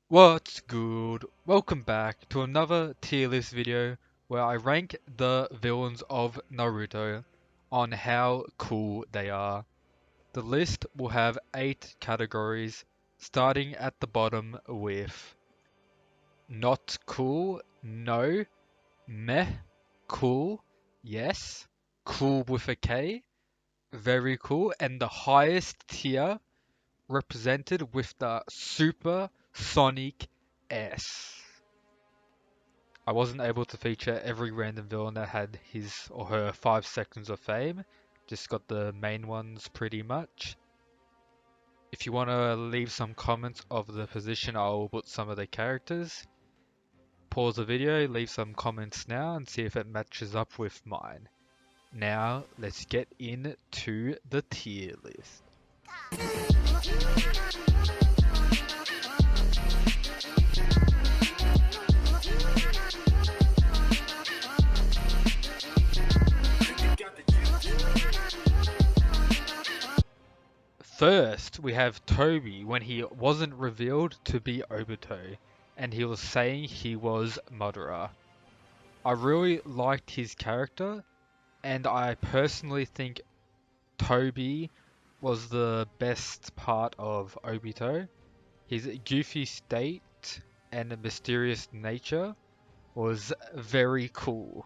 What's good? Welcome back to another tier list video where I rank the villains of Naruto on how cool they are. The list will have 8 categories, starting at the bottom with not cool, no, meh, cool, yes, cool with a K, very cool, and the highest tier represented with the Super Sonic S. I wasn't able to feature every random villain that had his or her 5 seconds of fame, just got the main ones pretty much. If you want to leave some comments of the position, I'll put some of the characters. Pause the video, leave some comments now and see if it matches up with mine. Now, let's get into the tier list. First, we have Toby when he wasn't revealed to be Obito, and he was saying he was Madara. I really liked his character, and I personally think Toby was the best part of Obito. His goofy state and mysterious nature was very cool.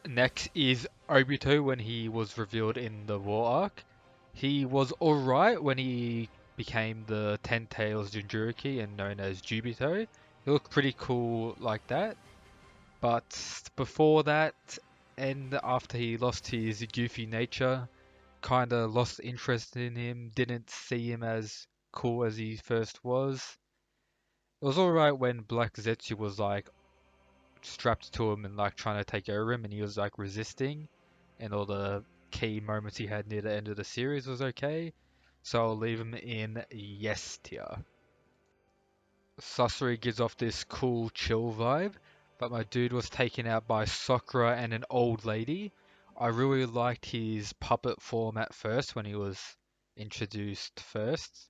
Next is Obito when he was revealed in the War Arc. He was alright when he became the Ten Tails Jinchuriki and known as Jubito. He looked pretty cool like that. But before that, and after he lost his goofy nature, kinda lost interest in him, didn't see him as cool as he first was. It was alright when Black Zetsu was like strapped to him and like trying to take over him and he was like resisting, and all the key moments he had near the end of the series was okay. So I'll leave him in yes tier. Sasori gives off this cool chill vibe, but my dude was taken out by Sakura and an old lady. I really liked his puppet form at first when he was introduced first,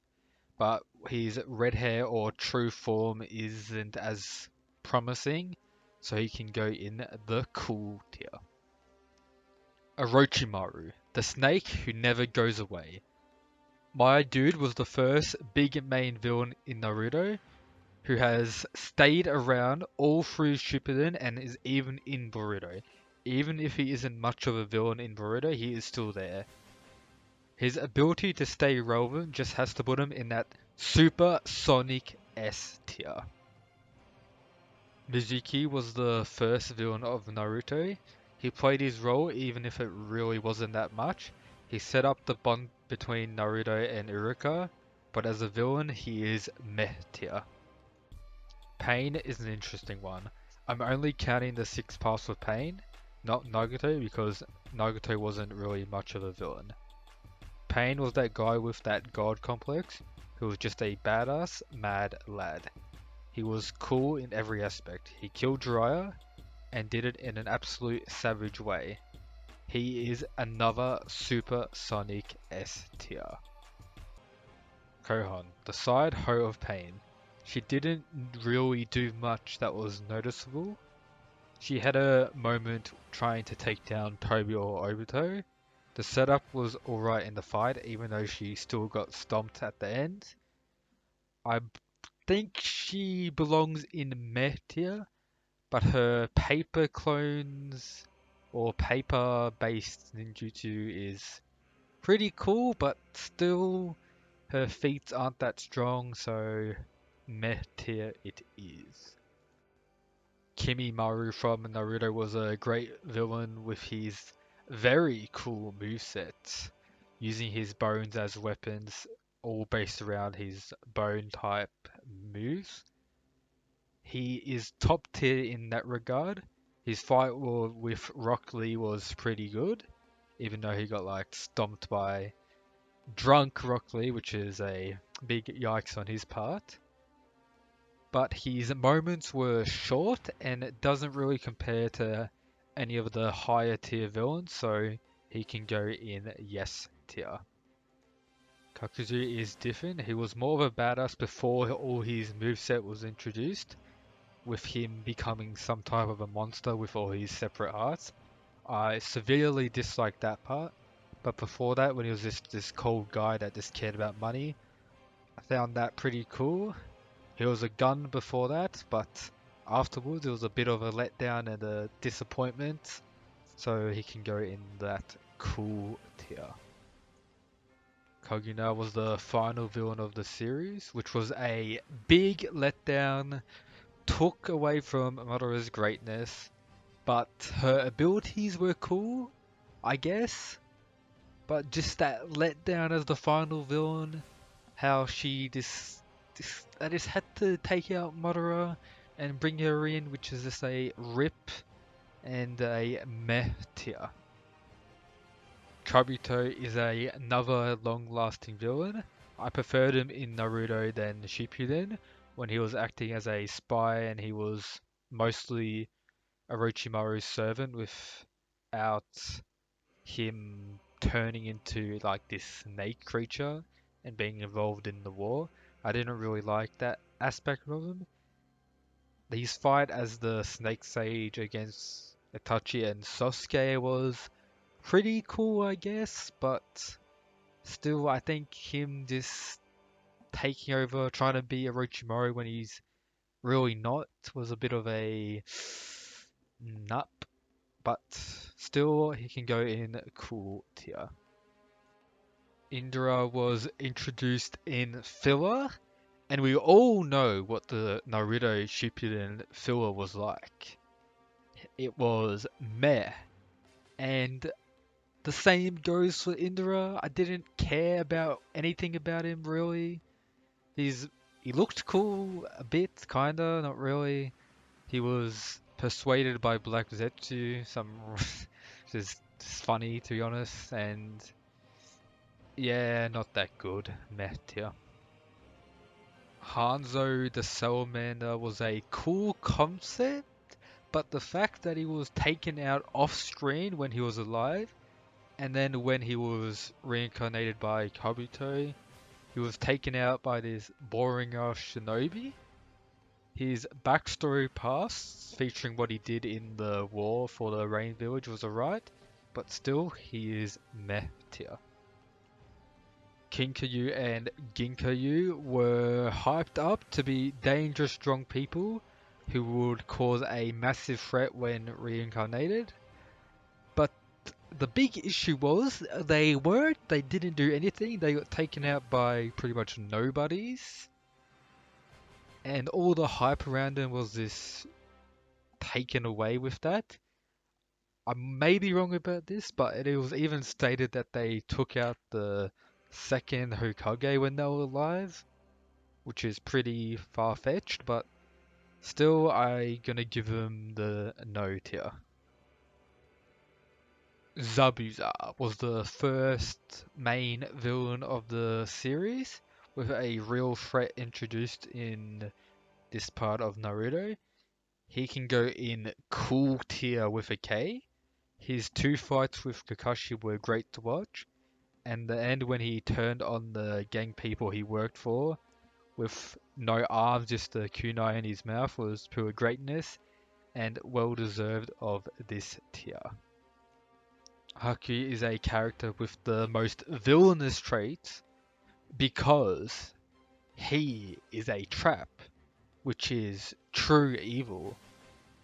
but his red hair or true form isn't as promising, so he can go in the cool tier. Orochimaru, the snake who never goes away. My dude was the first big main villain in Naruto who has stayed around all through Shippuden and is even in Boruto. Even if he isn't much of a villain in Boruto, he is still there. His ability to stay relevant just has to put him in that Super Sonic S tier. Mizuki was the first villain of Naruto. He played his role even if it really wasn't that much. He set up the bond between Naruto and Iruka, but as a villain he is meh tier. Pain is an interesting one. I'm only counting the 6 parts of Pain, not Nagato, because Nagato wasn't really much of a villain. Pain was that guy with that god complex, who was just a badass, mad lad. He was cool in every aspect. He killed Jiraiya, and did it in an absolute savage way. He is another Super Sonic S tier. Kohan, the side hoe of Pain. She didn't really do much that was noticeable. She had a moment trying to take down Toby or Obito. The setup was alright in the fight, even though she still got stomped at the end. I think she belongs in meh tier, but her paper clones or paper based ninjutsu is pretty cool, but still her feats aren't that strong, so meh tier it is. Kimimaru from Naruto was a great villain with his very cool moveset, using his bones as weapons, all based around his bone type moves. He is top tier in that regard. His fight with Rock Lee was pretty good, even though he got like stomped by drunk Rock Lee, which is a big yikes on his part. But his moments were short and it doesn't really compare to any of the higher tier villains, so he can go in yes tier. Kakuzu is different. He was more of a badass before all his moveset was introduced, with him becoming some type of a monster with all his separate arts. I severely disliked that part, but before that, when he was just this cold guy that just cared about money, I found that pretty cool. He was a gun before that, but afterwards it was a bit of a letdown and a disappointment, so he can go in that cool tier. Koguna was the final villain of the series, which was a big letdown, took away from Madara's greatness, but her abilities were cool, I guess. But just that letdown as the final villain, how she I just had to take out Madara and bring her in, which is just a rip and a meh tier. Kabuto is another long-lasting villain. I preferred him in Naruto than Shippuden, when he was acting as a spy and he was mostly Orochimaru's servant without him turning into like this snake creature and being involved in the war. I didn't really like that aspect of him. His fight as the Snake Sage against Itachi and Sasuke was pretty cool, I guess, but still, I think him just taking over, trying to be Orochimaru when he's really not, was a bit of a nup, but still, he can go in cool tier. Indra was introduced in filler, and we all know what the Naruto Shippuden filler was like. It was meh, and the same goes for Indra. I didn't care about anything about him really. He looked cool a bit, kinda, not really. He was persuaded by Black Zetsu, just funny to be honest, and yeah, not that good. Meh tier. Hanzo the Salamander was a cool concept, but the fact that he was taken out off screen when he was alive, and then when he was reincarnated by Kabuto, he was taken out by this boring ass shinobi. His backstory past, featuring what he did in the war for the Rain Village, was alright, but still, he is meh tier. Kinkayu and Ginkayu were hyped up to be dangerous strong people who would cause a massive threat when reincarnated. But the big issue was they didn't do anything, they got taken out by pretty much nobodies. And all the hype around them was this taken away with that. I may be wrong about this, but it was even stated that they took out the second Hokage when they were alive, which is pretty far-fetched, but still I gonna give them the no tier. Zabuza was the first main villain of the series, with a real threat introduced in this part of Naruto. He can go in cool tier with a K. His two fights with Kakashi were great to watch, and the end when he turned on the gang people he worked for with no arms, just a kunai in his mouth, was pure greatness and well deserved of this tier. Haku is a character with the most villainous traits because he is a trap, which is true evil,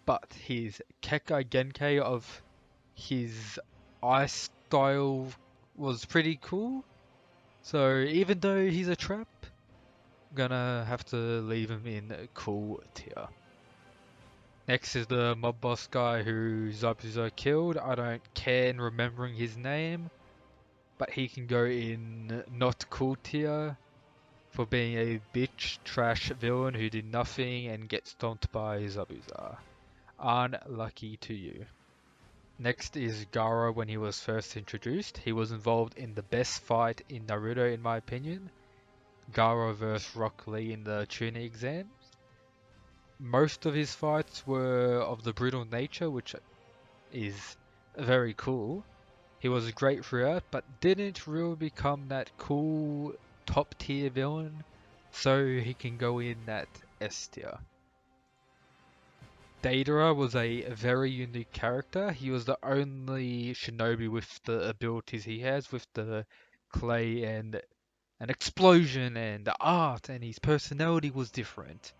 but his Kekkei Genkai of his ice style was pretty cool. So even though he's a trap, I'm gonna have to leave him in a cool tier. Next is the mob boss guy who Zabuza killed. I don't care in remembering his name, but he can go in not cool tier for being a bitch trash villain who did nothing and gets stomped by Zabuza. Unlucky to you. Next is Gaara when he was first introduced. He was involved in the best fight in Naruto in my opinion. Gaara vs Rock Lee in the Chunin exam. Most of his fights were of the brutal nature, which is very cool. He was great throughout, but didn't really become that cool top tier villain, so he can go in that S tier. Deidara was a very unique character. He was the only shinobi with the abilities he has, with the clay and an explosion and the art, and his personality was different.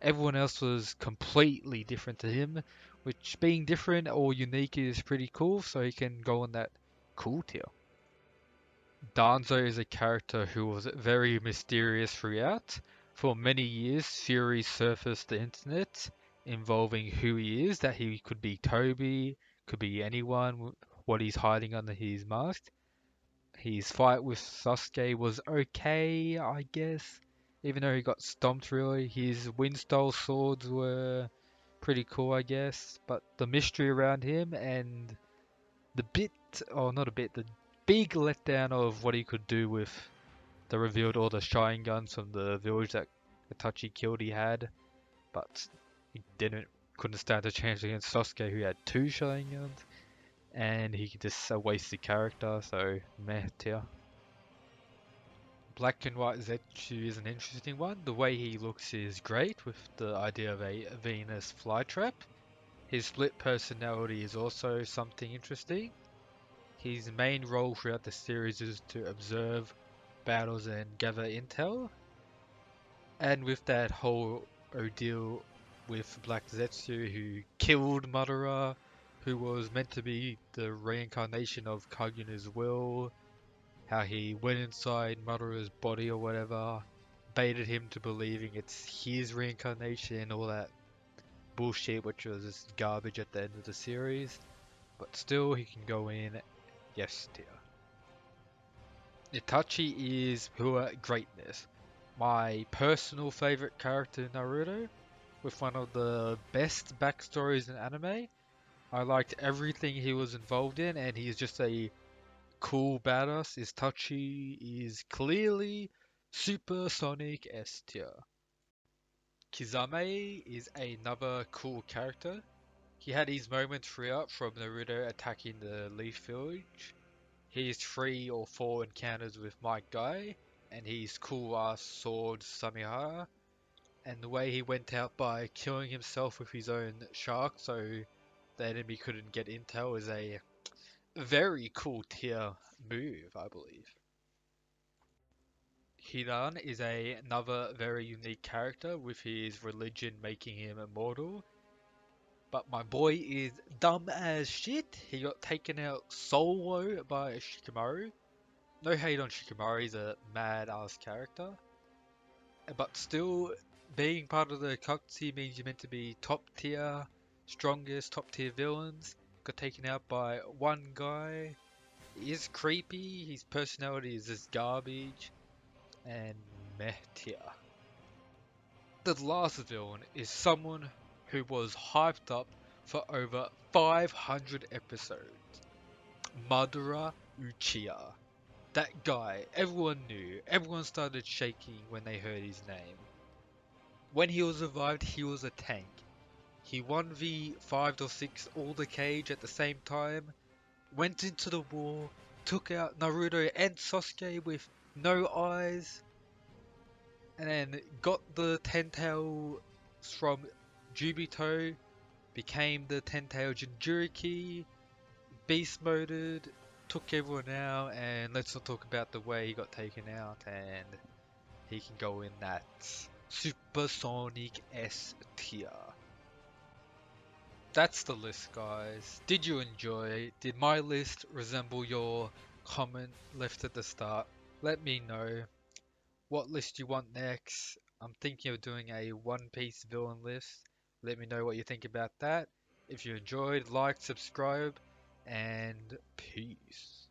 Everyone else was completely different to him, which being different or unique is pretty cool, so he can go on that cool tier. Danzo is a character who was very mysterious throughout. For many years, theories surfaced the internet involving who he is, that he could be Toby, could be anyone, what he's hiding under his mask. His fight with Sasuke was okay, I guess, even though he got stomped really. His wind style swords were pretty cool, I guess, but the mystery around him and the bit, or not a bit, the big letdown of what he could do with the revealed all the shine guns from the village that Itachi killed he had, but he couldn't stand a chance against Sasuke who had two shine guns, and he just a wasted character, so meh tier. Black and White Zetsu is an interesting one. The way he looks is great with the idea of a Venus flytrap. His split personality is also something interesting. His main role throughout the series is to observe battles and gather intel. And with that whole ordeal with Black Zetsu, who killed Madara, who was meant to be the reincarnation of Kaguya's will, how he went inside Madara's body or whatever, baited him to believing it's his reincarnation, all that bullshit, which was just garbage at the end of the series. But still, he can go in yes tier. Itachi is pure greatness. My personal favorite character in Naruto, with one of the best backstories in anime. I liked everything he was involved in, and he's just a cool badass. Itachi is clearly supersonic S tier. Kizame is another cool character. He had his moments throughout, from Naruto attacking the Leaf Village, his 3 or 4 encounters with Might Guy, and his cool ass sword Samihara, and the way he went out by killing himself with his own shark so the enemy couldn't get intel is a very cool tier move, I believe. Hidan is another very unique character with his religion making him immortal. But my boy is dumb as shit. He got taken out solo by Shikamaru. No hate on Shikamaru, he's a mad ass character. But still, being part of the Kakuzu means you're meant to be top tier, strongest top tier villains. Got taken out by one guy. He is creepy, his personality is just garbage, and meh tier. The last villain is someone who was hyped up for over 500 episodes. Madara Uchiha. That guy, everyone knew, everyone started shaking when they heard his name. When he was revived, he was a tank. He 1v5'd or 6 all the cage at the same time, went into the war, took out Naruto and Sasuke with no eyes, and then got the 10-tail from Jubito, became the 10-tail Jinchuriki, beast moded, took everyone out, and let's not talk about the way he got taken out, and he can go in that Supersonic S tier. That's the list, guys. Did you enjoy? Did my list resemble your comment left at the start? Let me know what list you want next. I'm thinking of doing a One Piece villain list. Let me know what you think about that. If you enjoyed, like, subscribe, and peace.